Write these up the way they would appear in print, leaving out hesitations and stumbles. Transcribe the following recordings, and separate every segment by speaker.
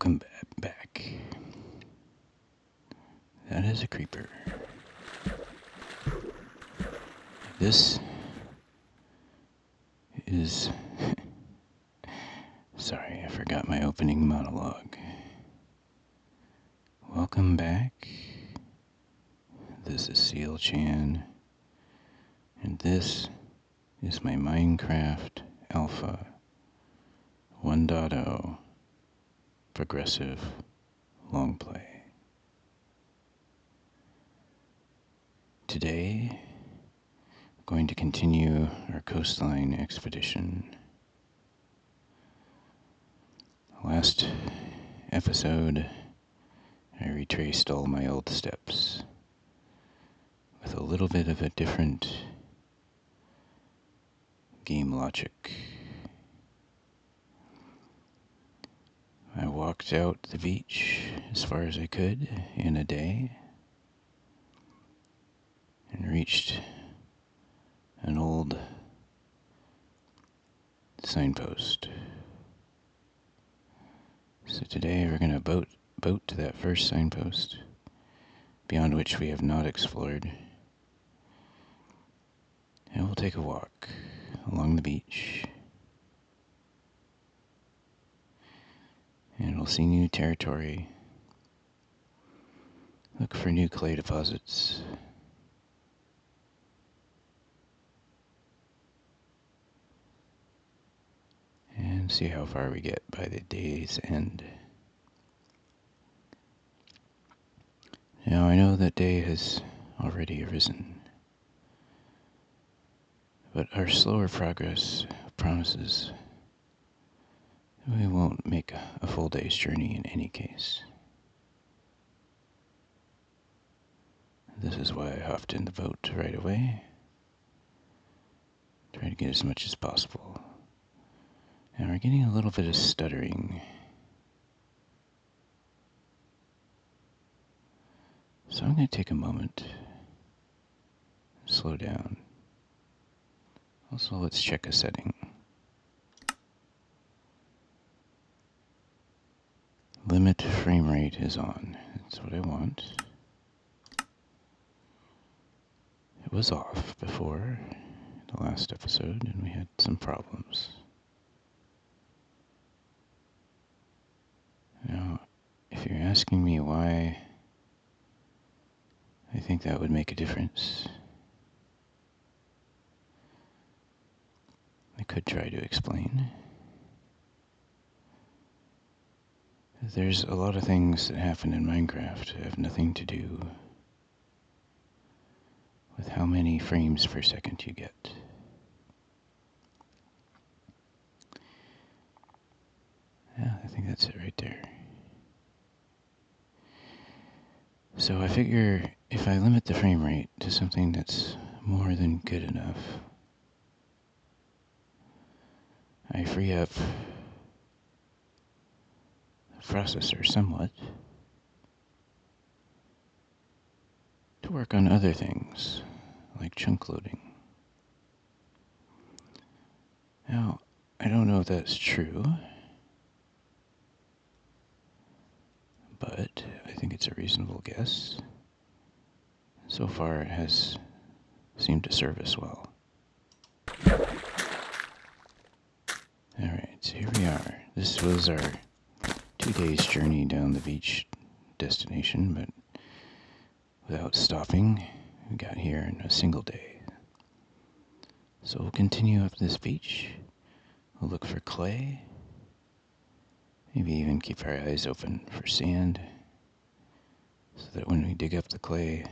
Speaker 1: Welcome back. That is a creeper. This is... Sorry, I forgot my opening monologue. Welcome back. This is Sealchan, and this is my Minecraft Alpha 1.0 progressive Longplay. Today, we're going to continue our coastline expedition. Last episode, I retraced all my old steps with a little bit of a different game logic. I walked out the beach as far as I could in a day and reached an old signpost. So today we're going to boat to that first signpost, beyond which we have not explored. And we'll take a walk along the beach. And we'll see new territory. Look for new clay deposits. And see how far we get by the day's end. Now I know that day has already arisen, but our slower progress promises that we won't make a full day's journey in any case. This is why I hopped in the boat right away. Try to get as much as possible. And we're getting a little bit of stuttering. So I'm going to take a moment, slow down. Also, let's check a setting. Limit frame rate is on. That's what I want. It was off before the last episode, and we had some problems. Now, if you're asking me why I think that would make a difference, I could try to explain. There's a lot of things that happen in Minecraft that have nothing to do with how many frames per second you get. Yeah, I think that's it right there. So I figure if I limit the frame rate to something that's more than good enough, I free up the processor somewhat to work on other things, like chunk loading. Now, I don't know if that's true, but I think it's a reasonable guess. So far, it has seemed to serve us well. Alright, so here we are. This was our 2 days journey down the beach destination, but without stopping, we got here in a single day. So we'll continue up this beach. We'll look for clay. Maybe even keep our eyes open for sand, so that when we dig up the clay,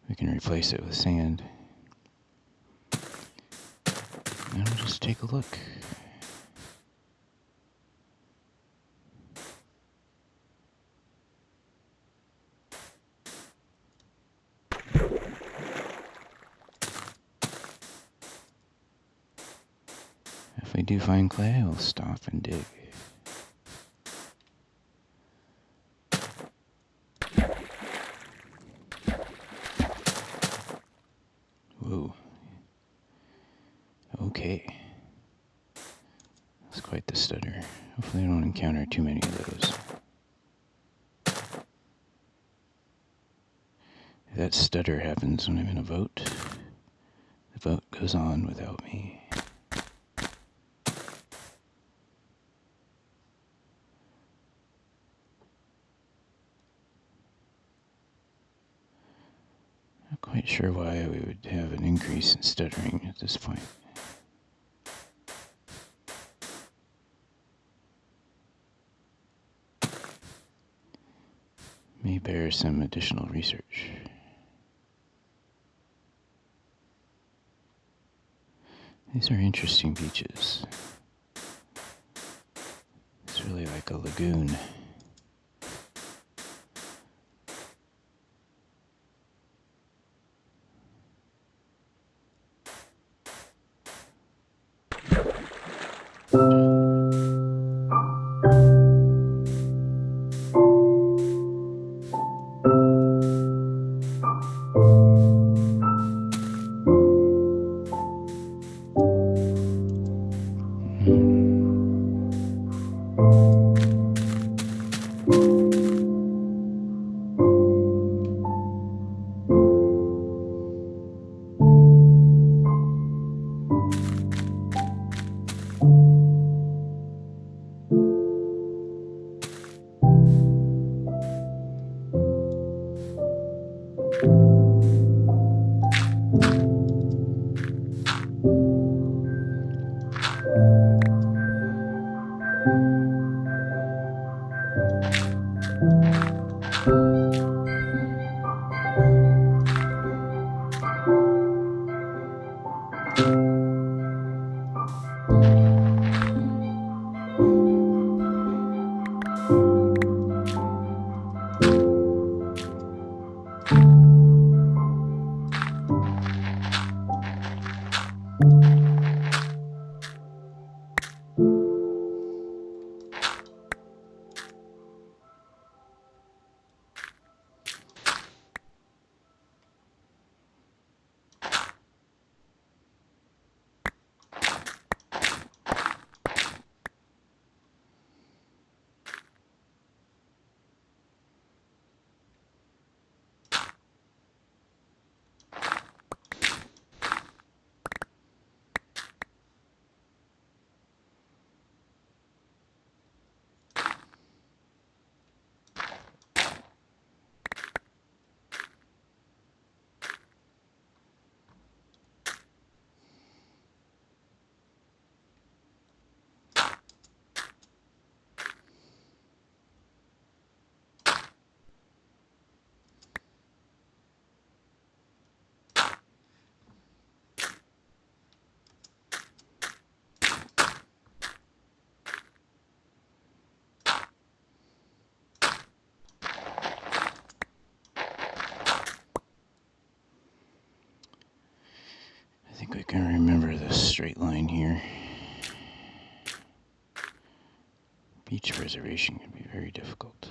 Speaker 1: we can replace it with sand. And we'll just take a look. If we do find clay, we'll stop and dig. Whoa. Okay. Let's quite the stutter. Hopefully I don't encounter too many of those. If that stutter happens when I'm in a vote, the vote goes on without me. Not quite sure why we would have an increase in stuttering at this point. May bear some additional research. These are interesting beaches. It's really like a lagoon. I think we can remember the straight line here. Beach reservation can be very difficult.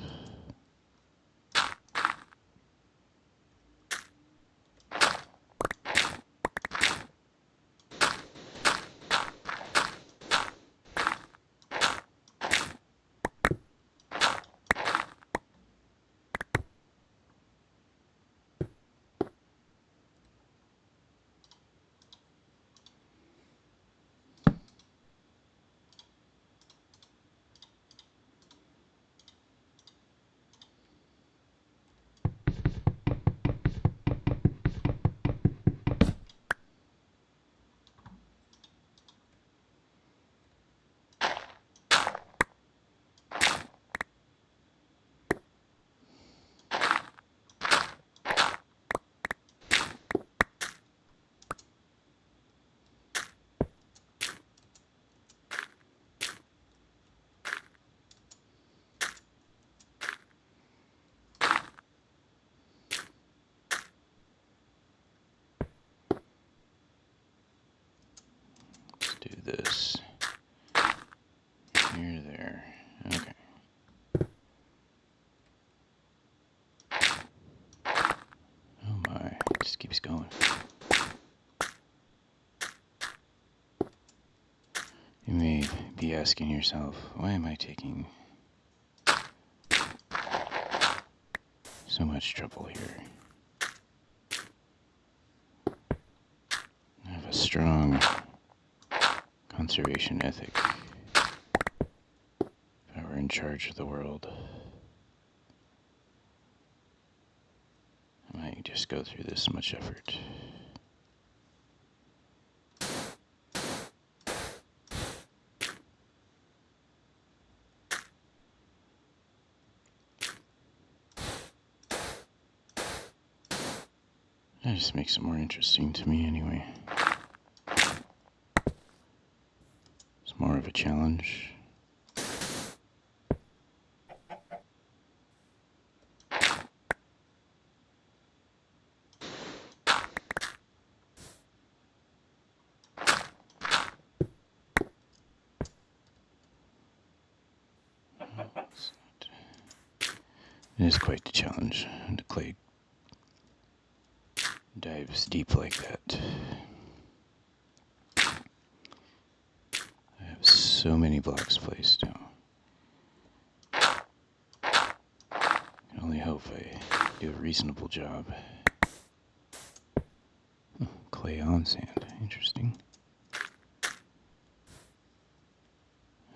Speaker 1: Do this. Here, there. Okay. Oh my, it just keeps going. You may be be asking yourself, why am I taking so much trouble here? I have a strong conservation ethic. If I were in charge of the world, I might just go through this much effort. That just makes it more interesting to me anyway. It's more of a challenge. It is quite the challenge. The clay dives deep like that. I have so many blocks placed now. I can only hope I do a reasonable job. Clay on sand. Interesting.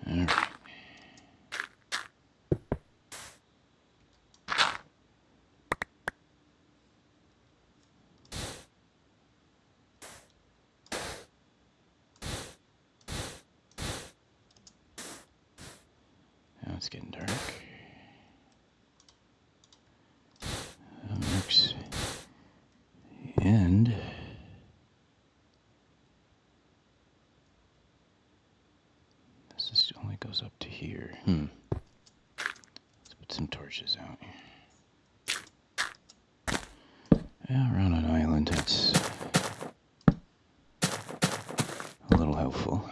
Speaker 1: Alright. Now it's getting dark. That marks the end. This just only goes up to here. Let's put some torches out here. Yeah, around an island, that's a little helpful.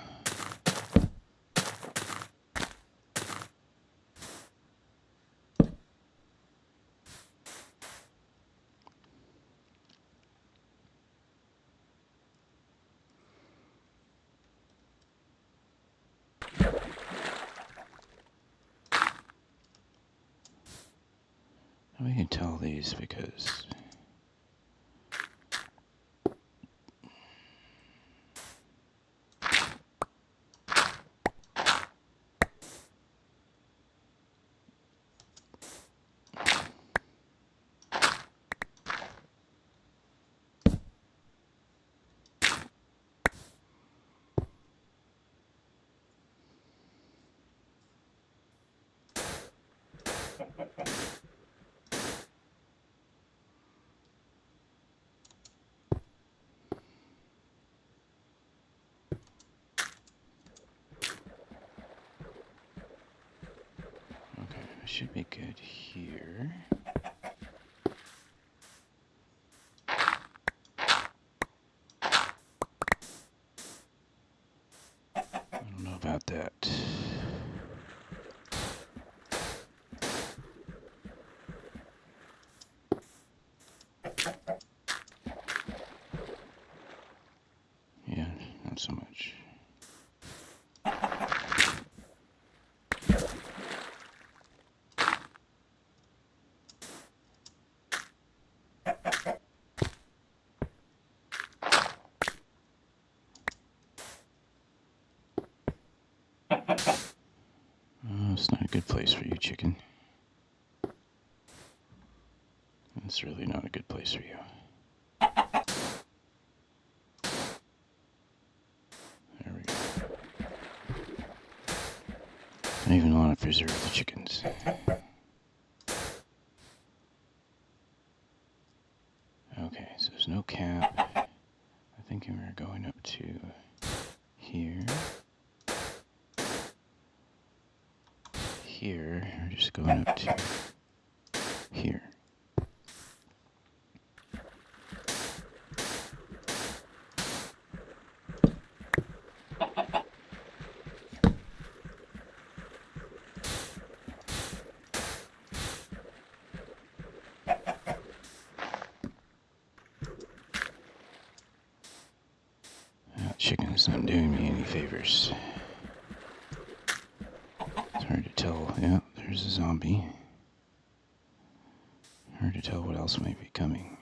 Speaker 1: We can tell these because should be good here. I don't know about that. Yeah, not so much. It's not a good place for you, chicken. It's really not a good place for you. There we go. I don't even want to preserve the chickens. Okay, so there's no cap. I think we're going up to here. Here, we're just going up to here. That chicken is not doing me any favors. zombie. Hard to tell what else might be coming.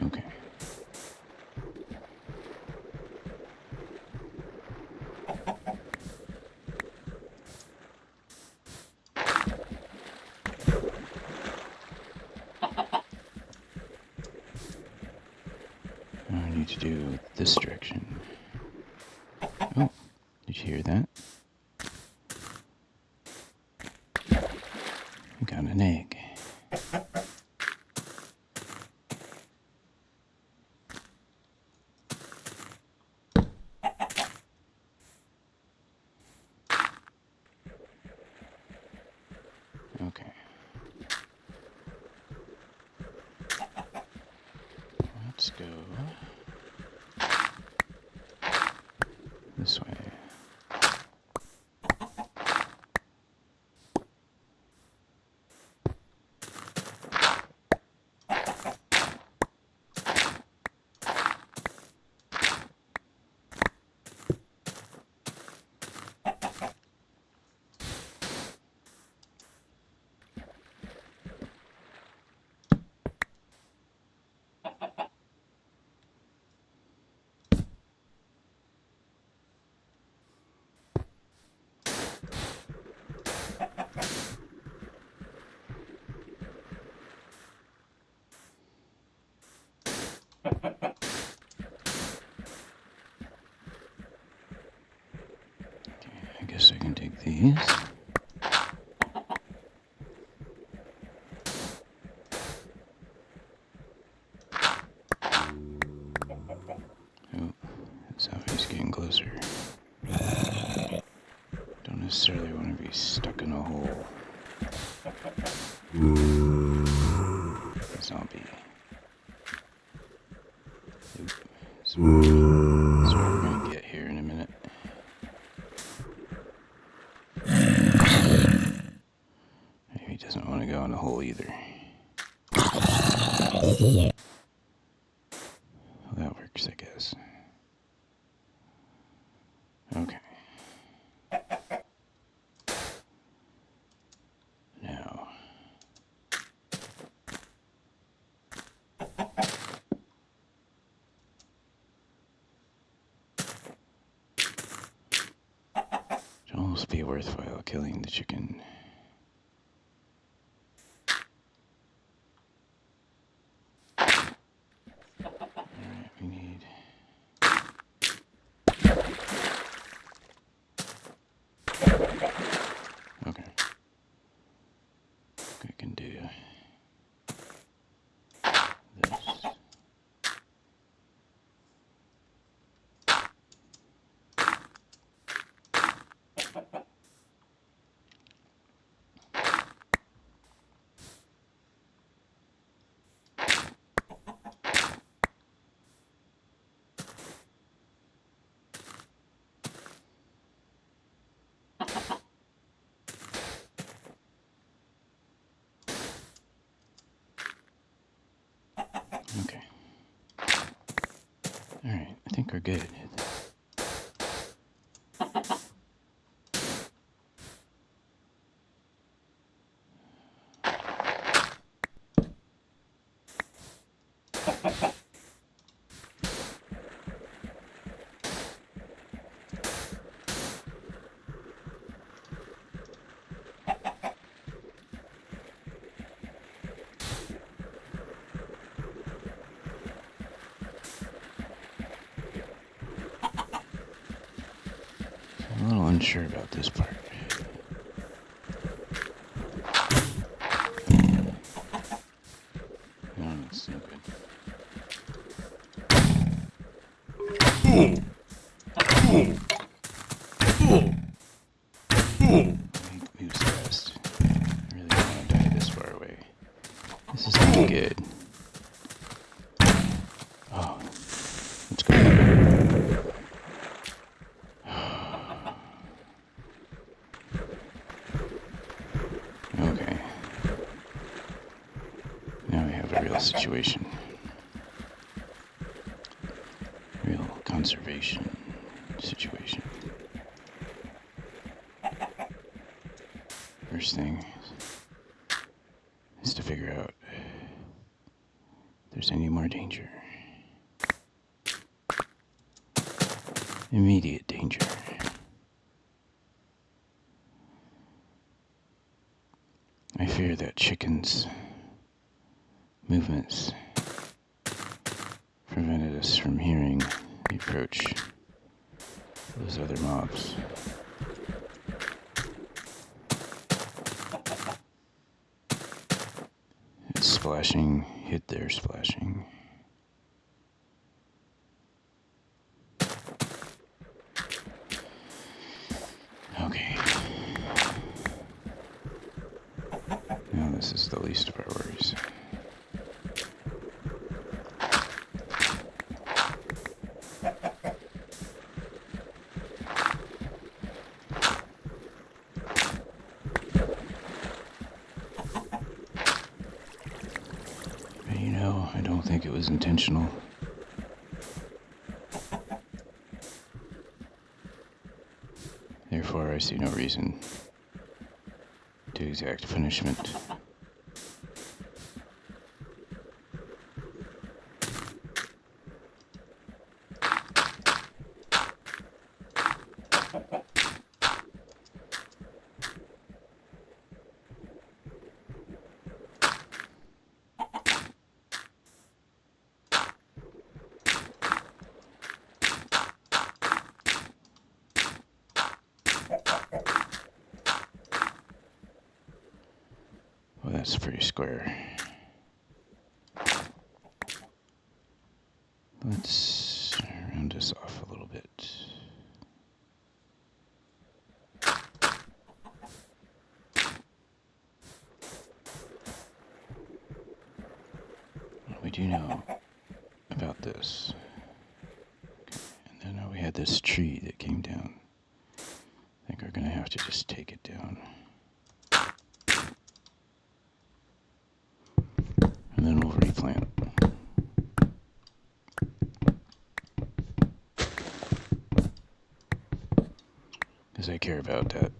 Speaker 1: Okay. I need to do this direction. Oh, did you hear that? I got an egg. Okay. Let's go this way. I guess I can take these. Oh, that zombie's getting closer. Don't necessarily want to be stuck in a hole. Zombie. Oop. That's what we're gonna get here in a minute. Maybe he doesn't want to go in a hole either. Well, that works, I guess. Okay. Now. It'd almost be worthwhile killing the chicken. Alright, we need... Okay. I can do this. Okay. Alright, I think we're good. I'm a little unsure about this part. No, that's no good. Moves fast. I really don't want to die this far away. This is not good. Oh, let's go. real situation. Real conservation situation. First thing is to figure out if there's any more danger. Immediate danger. I fear that chickens' movements prevented us from hearing the approach of those other mobs. Its splashing hid their splashing. Okay. Now this is the least of our worries. But you know, I don't think it was intentional. Therefore, I see no reason to exact punishment. Well, that's pretty square. Let's round this off a little bit. What we do know about this. Okay. And then we had this tree that came down. I think we're going to have to just take it down. And then we'll replant. Because I care about that.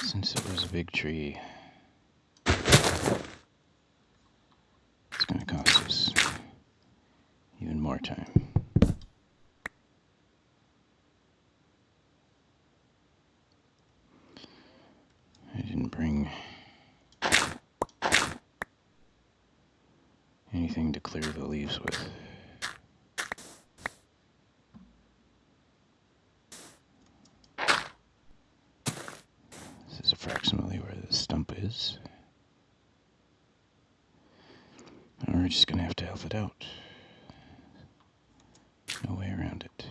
Speaker 1: Since it was a big tree, it's going to cost us even more time. I didn't bring anything to clear the leaves with. This is approximately where the stump is. And we're just going to have to help it out. No way around it.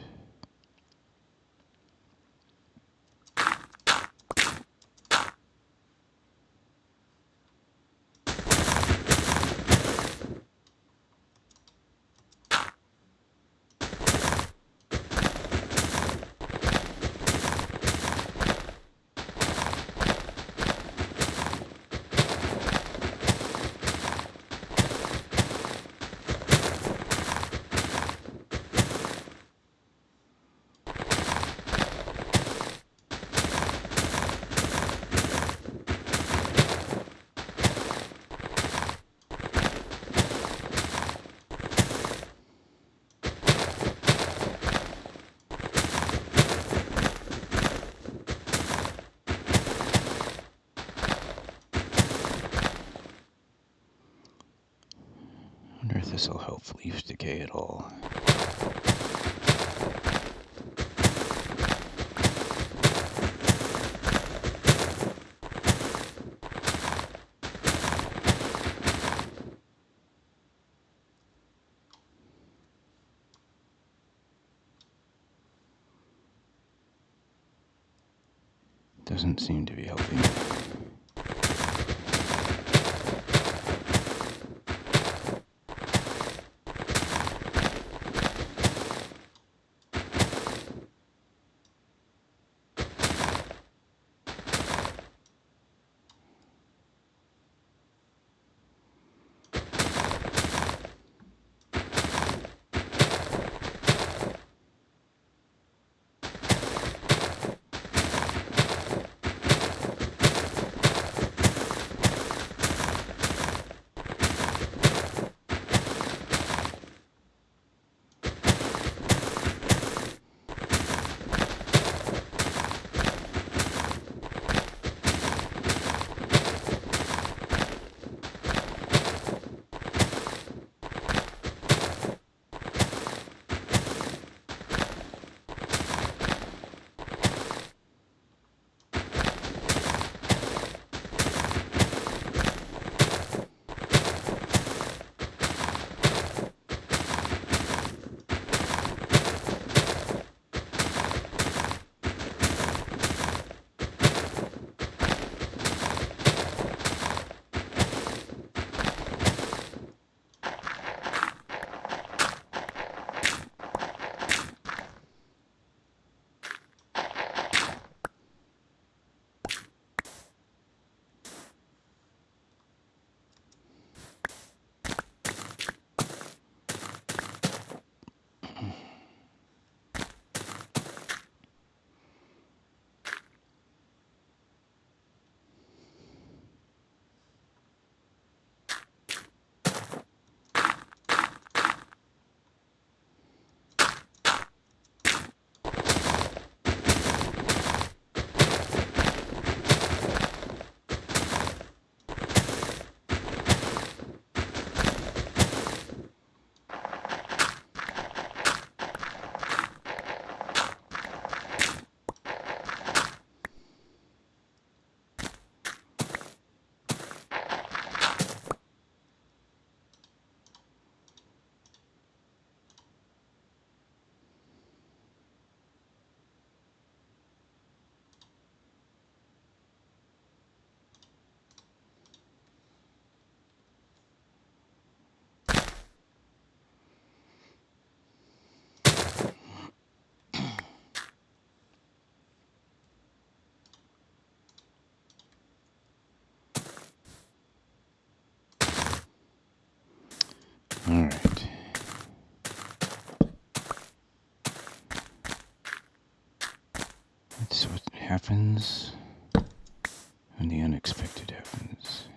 Speaker 1: I wonder if this will help leaf decay at all. Doesn't seem to be helping. That's what happens when the unexpected happens.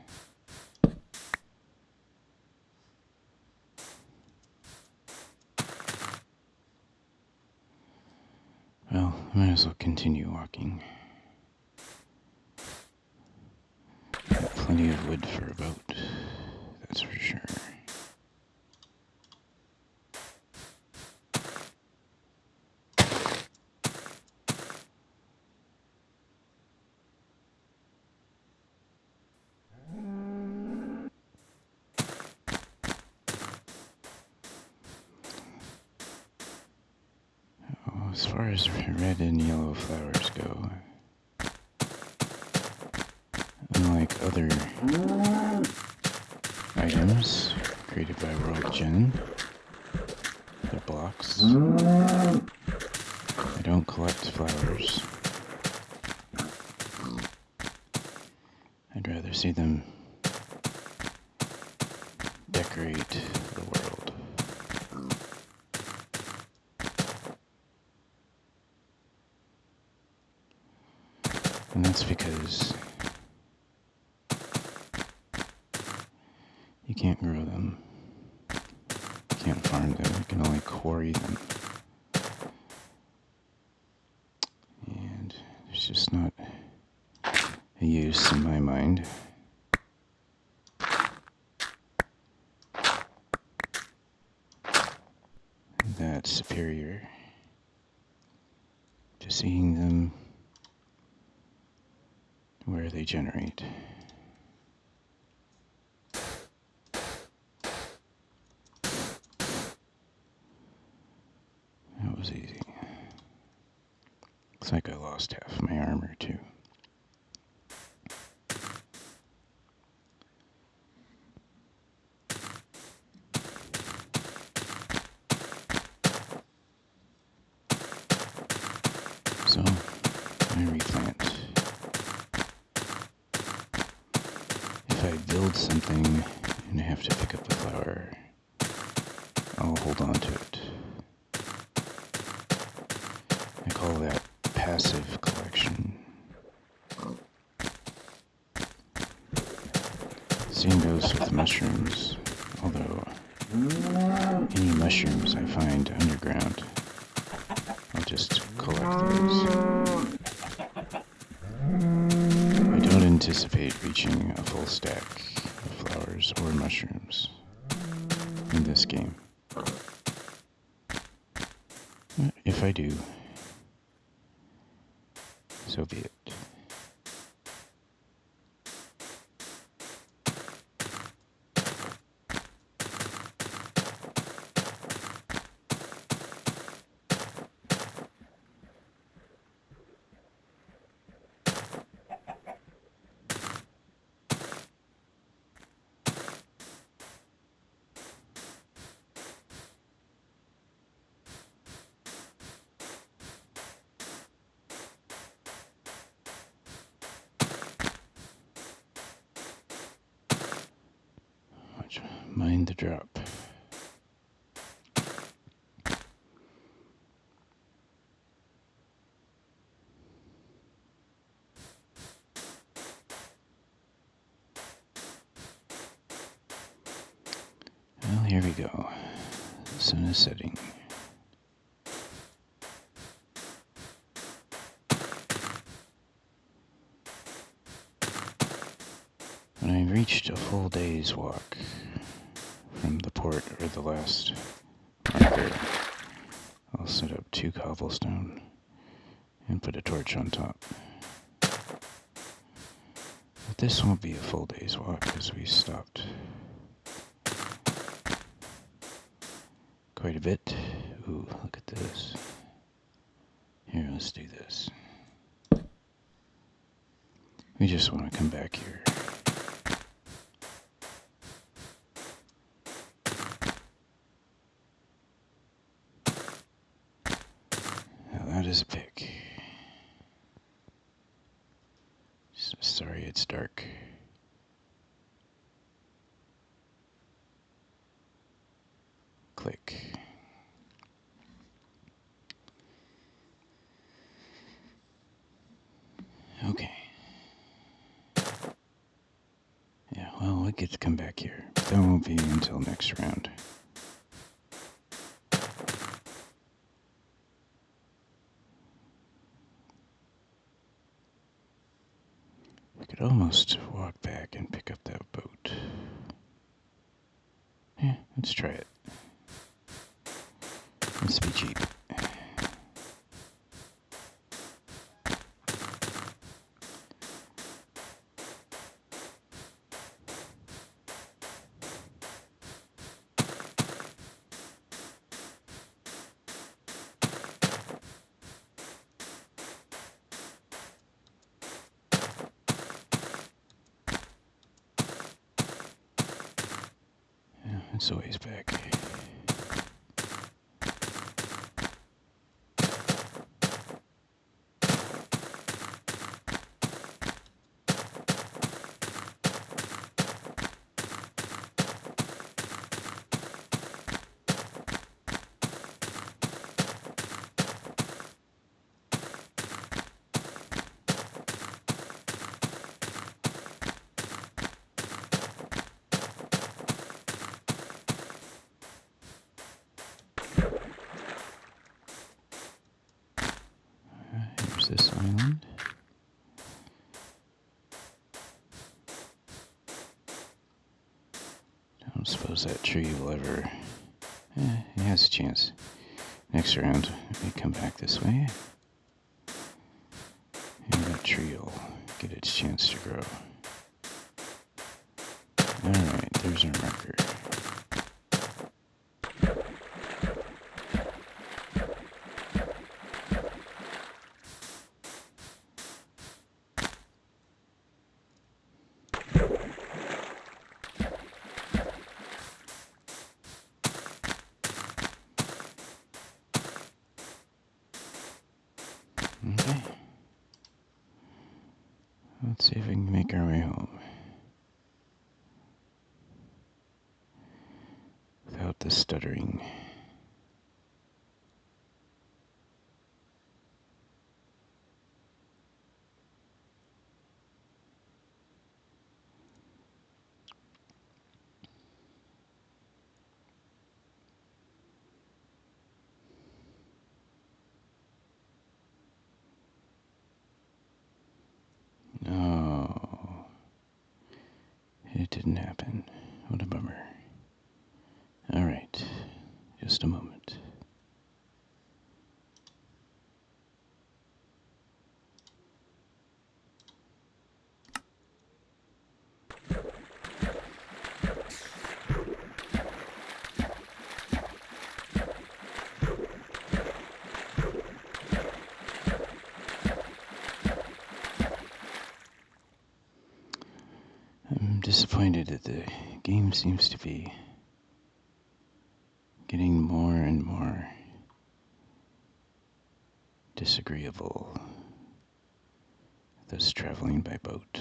Speaker 1: Well, I might as well continue walking. Got plenty of wood for a boat, that's for sure. As far as red and yellow flowers go, unlike other items created by World Gen, they're blocks. I don't collect flowers. I'd rather see them decorate the world. And that's because you can't grow them. You can't farm them. You can only quarry them. And there's just not a use in my mind. That's superior to seeing them where they generate. That was easy. Looks like I lost half my armor too. So, I replant. If I build something and I have to pick up a flower, I'll hold on to it. I call that passive collection. Same goes with mushrooms, although any mushrooms I find underground, I'll just collect those. I don't anticipate reaching a full stack of flowers or mushrooms in this game. But if I do, so be it. Mind the drop. Well, here we go. The sun is setting. When I reached a full day's walk from the port or the last marker, I'll set up 2 cobblestone and put a torch on top. But this won't be a full day's walk because we stopped quite a bit. Ooh, look at this. Here, let's do this. We just want to come back here. Now that is a pick. Sorry, it's dark. Click. get to come back here. That won't be until next round. We could almost walk back and pick up that boat. Yeah, let's try it. Let's be cheap. It's a ways back. Here's this island. I don't suppose that tree will ever... it has a chance. Next round, we come back this way. And that tree will get its chance to grow. Alright, there's our marker. Okay. Let's see if we can make our way home. Without the stuttering. No. It didn't happen. What a bummer. Alright. Just a moment. I'm disappointed that the game seems to be getting more and more disagreeable with us traveling by boat.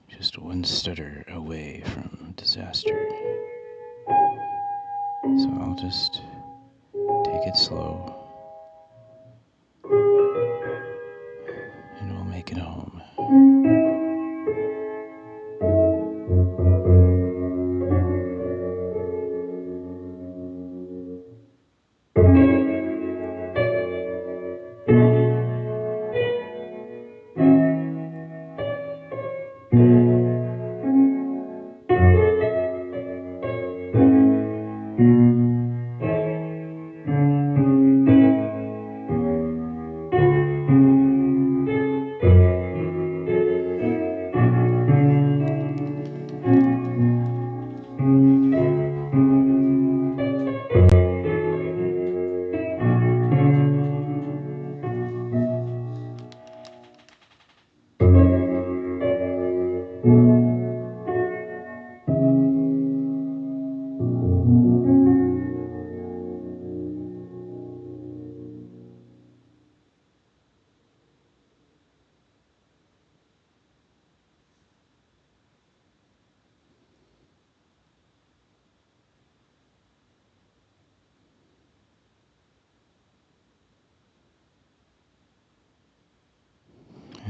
Speaker 1: Just one stutter away from disaster. So I'll just take it slow and we'll make it home.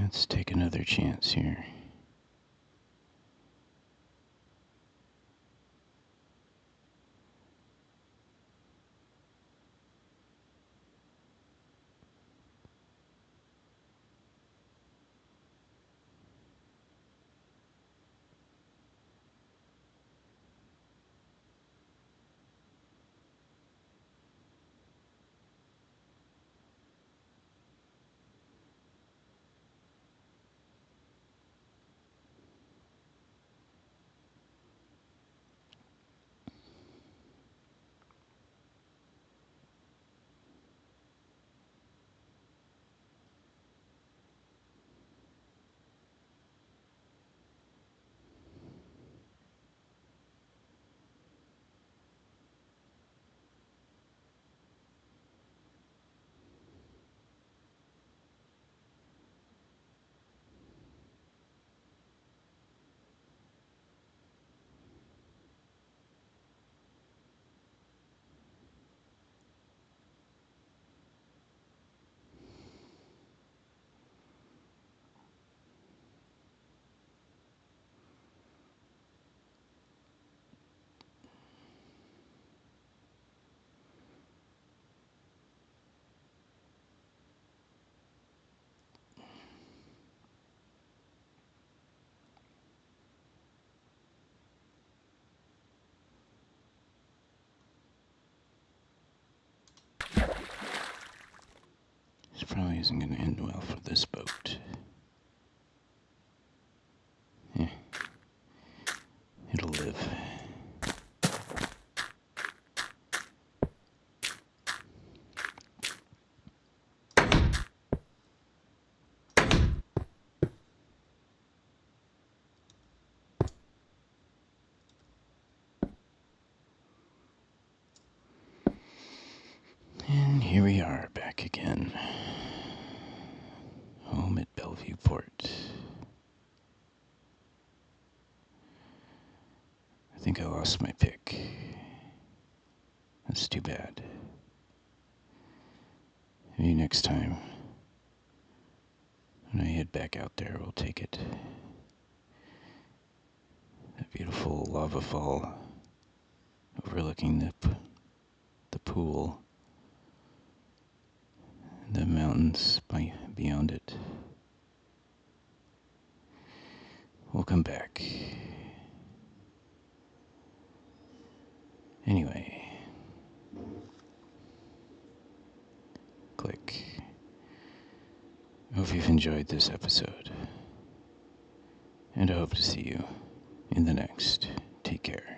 Speaker 1: Let's take another chance here. This probably isn't going to end well for this boat. It'll live. And here we are, back again. Home at Bellevue Port. I think I lost my pick. That's too bad. Maybe next time, when I head back out there, we'll take it. That beautiful lava fall overlooking the pool, the mountains beyond it. We'll come back. Anyway, click. I hope you've enjoyed this episode, and I hope to see you in the next. Take care.